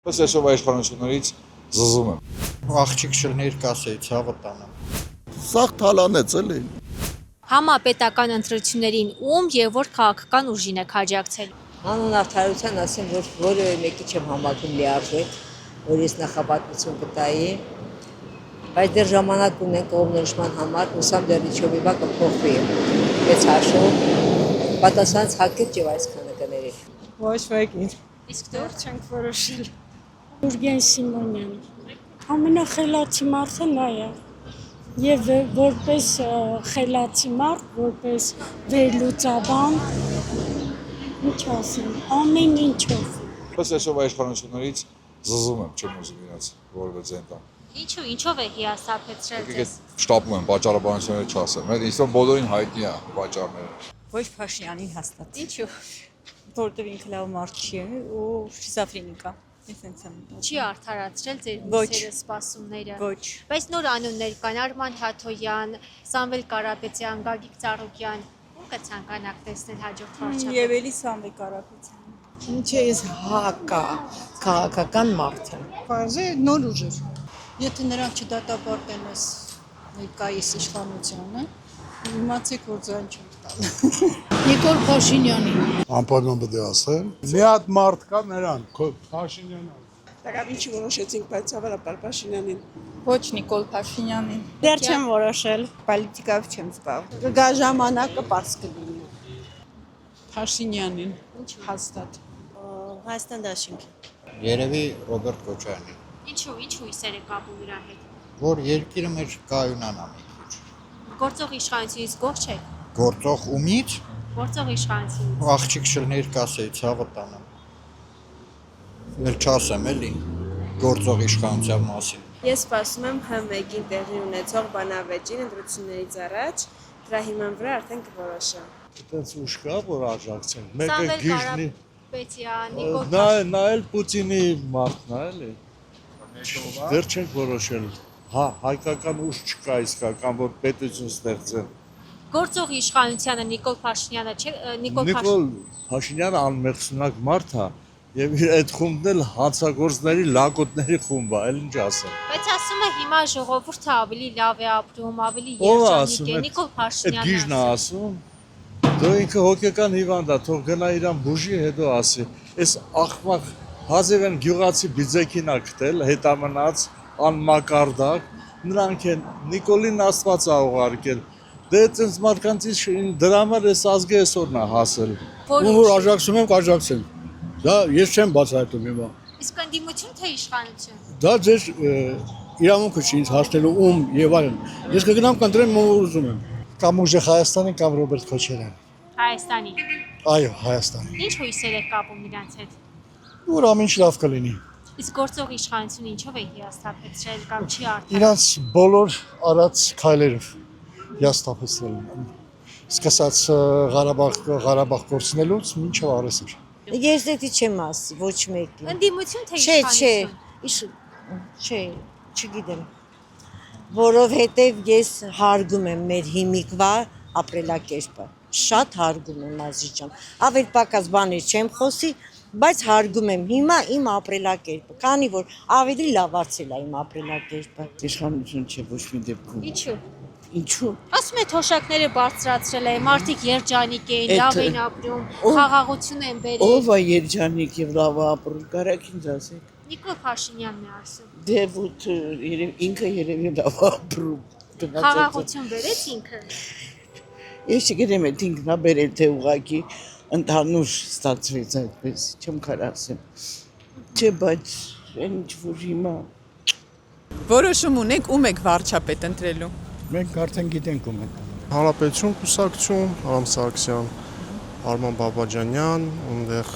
Ըստ այսօր իշխանություններից զզում եմ։ Աղջիկ շլներ կասեի ցավը տանը։ Սաղ թալանեց էլի։ Համապետական ընտրություններին ում եւ որ քաղաքական ուժին է քաջակցել։ Անուն արդարության ասեմ, որ որևէ մեկի չեմ համակում լիարժեք, որ ես նախապատվություն կտայի, բայց դեռ ժամանակ ունենք կողմնորոշման համար, հուսամ դեռ իջով իվա կփոխվի, ես հաշով, պատասխանց հակետ և այսքանը կների։ Ոչ վայգին։ Իսկ դուր Չենք որոշել։ Գուրգեն Սիմոնյան։ Ամենախելացի մարդը նա է։ Եվ որպես խելացի մարդ, որպես վերլուծաբան, ինչ ասեմ, ամեն ինչով։ Ըստ այսօր իշխանություններից զզում եմ, չեմ ուզում իրաց որևէ ձեն տամ։ ինչով է հիասթափեցրել ձեզ։ Շտապում եմ պատճառաբանությունները չասեմ։ Մեր ինձ բոլորին հայտնի է պատճառները։ Ոչ Փաշինյանին հաստատ։ Ինչու։ Որտեւ ինքը լավ մարդ չի ու շիզոֆրենիկա։ Ես ինձ եմ։ Չի արդարացրել ձեր Ոչ։ հույսերը, սպասումները։ Ոչ։ Բայց նոր անուններ կան՝ Արման Թաթոյան, Սամվել Կարապետյան, Գագիկ Ծառուկյան։ Ում կցանկանաք տեսնել հաջորդ վարչապետ։ Եվ էլի Սամվել Կարապետյան։ Ինչ է ես հակա քաղաքական մարդ եմ։ Բարձե նոր ուժեր։ Եթե նրանք չդատապարտեն այս ներկայիս իշխանությունը, իմացեք, որ ձայն չեմ տալ։ Նիկոլ Փաշինյանի։ Անպայման պետք է ասեմ։ Մի հատ մարդ կա նրան, Փաշինյանը։ Դեռ ինչ որոշեցինք, բայց հավանաբար Փաշինյանին։ Ոչ Նիկոլ Փաշինյանին։ Դեռ չեմ որոշել, պոլիտիկայով չեմ զբաղվում։ Կգա ժամանակը པարզ կլինի։ Փաշինյանին, հաստատ։ Հայաստան դաշինք։ Երևի Ռոբերտ Քոչարյանին, Ինչու հույսեր է կապում իր հետ։ որ երկիրը մեր կայունանա մի քիչ։ Գործող իշխանությունից գոհ չեք։ Գործող ումից Գործող իշխանությունից։ աղջիկ շլներ կասեի ցավը տանը։ Էլ չասեմ էլի գործող իշխանության մասին։ Ես սպասում եմ H1-ին տեղի ունեցող բանավեճին ընտրություններից առաջ, դրա հիման վրա արդեն կորոշեմ։ Այդպես ուշ կա, որ աջակցենք։ Մեկը Սամվել գիժնի։ Կարապետյան, Նիկոլ Նա էլ Պուտինի մարդն է, էլի։ Դեռ չենք որոշել։ Հա, հայկական ուժ չկա իսկական, որ պետություն ստեղծեն։ Գործող իշխանությանը Նիկոլ Փաշինյանը չէ, Նիկոլ Փաշինյանը անմեղսունակ մարդ է, եւ իր այդ խումբն էլ հանցագործների, լակոտների խումբ է, էլ ինչ ասեմ։ Բայց ասում է հիմա ժողովուրդը ավելի լավ է ապրում, ավելի Ո՞վ է երջանիկ ասում, է, Նիկոլ Այդ Փաշինյանը։ գիժն է ասում։ Դու ինքը հոգեկան հիվանդ է, թող գնա իրան բուժի, հետո ասի։ Այս աղմակ հազիվ են գյուղացի բիձեքին ա գտել, հետամնաց, անմակարդակ, նրանք են Նիկոլին Աստված ա ուղարկել։ Դե այդպես մարդկանցից դրա համար էս ազգը այսօրն է հասել։ Որ աջակցում եմ, կաջակցեն։ Դա ես չեմ բացահայտում հիմա։ իսկ ընդդիմություն թե իշխանություն։ Դա ձեր իրավունքը չի ինձ հասնելու ում եւ այլն։ Ես կգնամ կընտրեմ ում ուզում եմ։ Կամ ուժեղ Հայաստանի կամ Ռոբերտ Քոչարյան։ Հայաստանի։ Այո, Հայաստանի։ Ինչ հույսեր է կապում իրանց հետ։ Որ ամեն ինչ լավ կլինի։ Իսկ գործող իշխանությունը ինչով է հիասթափեցրել կամ չի արդարացրել։ Իրանց բոլոր արած քայլերով հիասթափեցրել։ Սկսած Ղարաբաղ կորցնելուց մինչև առեսր։ Ես դեպի չեմ ասի, ոչ մեկի։ Ընդդիմություն թե Չէ, չէ, չգիտեմ։ Որովհետև ես հարգում եմ մեր հիմիկվա ապրելակերպը։ Շատ հարգում եմ Ազի ջան։ Ավել պակաս բաներ չեմ խոսի, բայց հարգում եմ հիմա իմ ապրելակերպը, քանի որ ավելի լավացել է իմ ապրելակերպը։ Իշխանություն չէ ոչ մի դեպքում։ Ինչու։ Ինչու։ Ասում է թոշակները բարձրացրել է, մարդիկ երջանիկ էին, լավ են ապրում, խաղաղություն են բերել։ Ով է երջանիկ եւ լավ ապրում, կարեք ինձ ասեք։ Նիկոլ Փաշինյանն է ասում։ Դե ոտ ինքը երևի լավ ապրում։ Խաղաղություն բերեց ինքը։ Ես չգիտեմ այդ ինքն է բերել թե ուղակի ընդհանուր ստացվեց այդպես, չեմ կարող ասեմ։ Չէ, բայց ինչ որ հիմա Որոշում ունեք ում եք վարչապետ ընտրելու։ Մենք արդեն գիտենք ում ենք։ Հանրապետություն կուսակցություն, Արամ Սարգսյան, Արման Բաբաջանյան, այնտեղ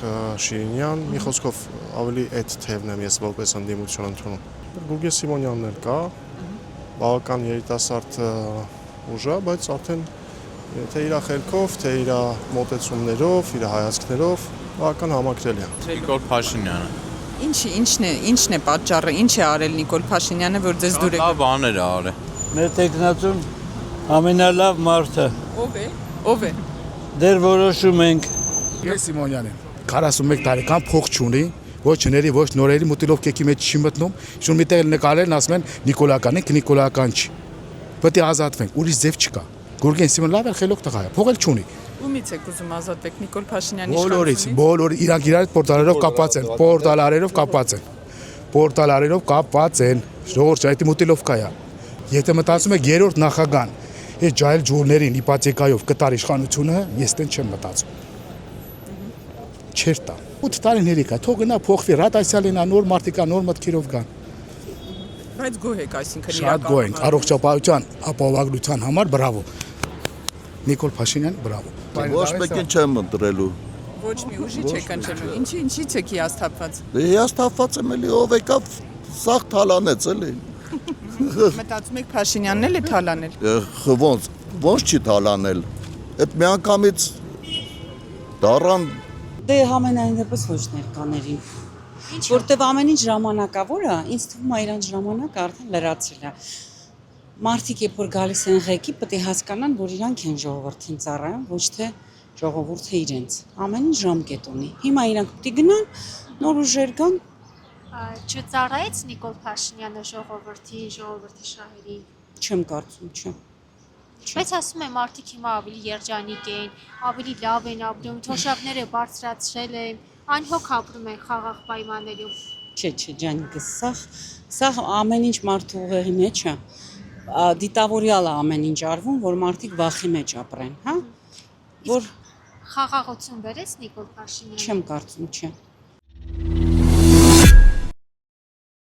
Շիրինյան, մի խոսքով ավելի այդ թևն եմ ես որպես ընդդիմություն ընդունում։ Գուրգեն Սիմոնյանն էլ կա, բավական երիտասարդ ուժ է, բայց արդեն թե իր խելքով, թե իր մոտեցումներով, իր հայացքներով բավական համակրելի է։ Նիկոլ Փաշինյանը։ Ինչն է պատճառը, ինչ է արել Նիկոլ Փաշինյանը, որ ձեզ դուր է։ Լավ բաներ է արել։ Մեր տեխնացուն ամենալավ մարդը։ Ով է։ Դեռ որոշում ենք։ Ես Սիմոնյանն եմ։ 41 տարեկան փող չունի, Ոչ հների, ոչ նորերի մուտիլով կեքի մեջ չի մտնում, շուն մի տեղ նկարելն ասում են նիկոլական է, նիկոլական չի։ Պետք է ազատվենք, ուրիշ ձև չկա։ Գուրգեն Սիմոն լավ է խելոք տղա է, փող էլ չունի։ Ումից եք ուզում ազատվեք Նիկոլ Փաշինյանի Բոլորից, իրանք իրար պորտալերով կապված են, պորտալարերով կապված են, ժողովուրդ այդ մուտիլով կա է։ Եթե մտածում եք երրորդ նախագահան, այս ջահել ջուրներին իպոթեկայով կտար իշխանությունը, ես տեն չեմ մտածում։ Չեր տա։ 8 տարին հերիք է, թող գնա փոխվի, ռադասիալին է, նոր մարդիկա, նոր մտքերով կան։ Բայց գոհ եք, այսինքն Շատ գոհ ենք, առողջապահության ապահովագրության համար բրավո։ Նիկոլ Փաշինյան, բրավո։ Ոչ մեկին չեմ ընտրելու։ Ոչ մի ուժի չեք ընտրելու։ Ինչից եք հիասթափված։ Հիասթափված եմ էլի, ով եկավ սաղ թալանեց էլի։ Մտածում եք Փաշինյանն էլ է թալանել։ Ոնց չի թալանել։ Այդ միանգամից դառան Դե համենայն դեպս ոչ ներկաներին։ Որտեվ ամեն ինչ ժամանակավոր է, ինձ թվում է իրանց ժամանակը արդեն լրացել է։ Մարդիկ երբ որ գալիս են ղեկի, պետք է հասկանան, որ իրանք են ժողովրդին ծառայում, ոչ թե ժողովուրդը իրենց։ Ամեն ինչ ժամկետ ունի։ Հիմա իրանք պետք է գնան, նոր ուժեր գան։ Չծառայեց Նիկոլ Փաշինյանը ժողովրդի շահերի։ Չեմ կարծում, չեմ։ Բայց ասում եմ մարդիկ հիմա ավելի երջանիկ են, ավելի լավ են ապրում, թոշակները բարձրացրել են, անհոգ ապրում են խաղաղ պայմաններում։ Չէ, ջանիկս, սա ամեն ինչ մարդու ուղեղի մեջ է։ Դիտավորյալ է ամեն ինչ արվում, որ մարդիկ վախի մեջ ապրեն, հա։ Որ խաղաղություն բերեց Նիկոլ Փաշինյանը։ Չեմ կարծում, չէ։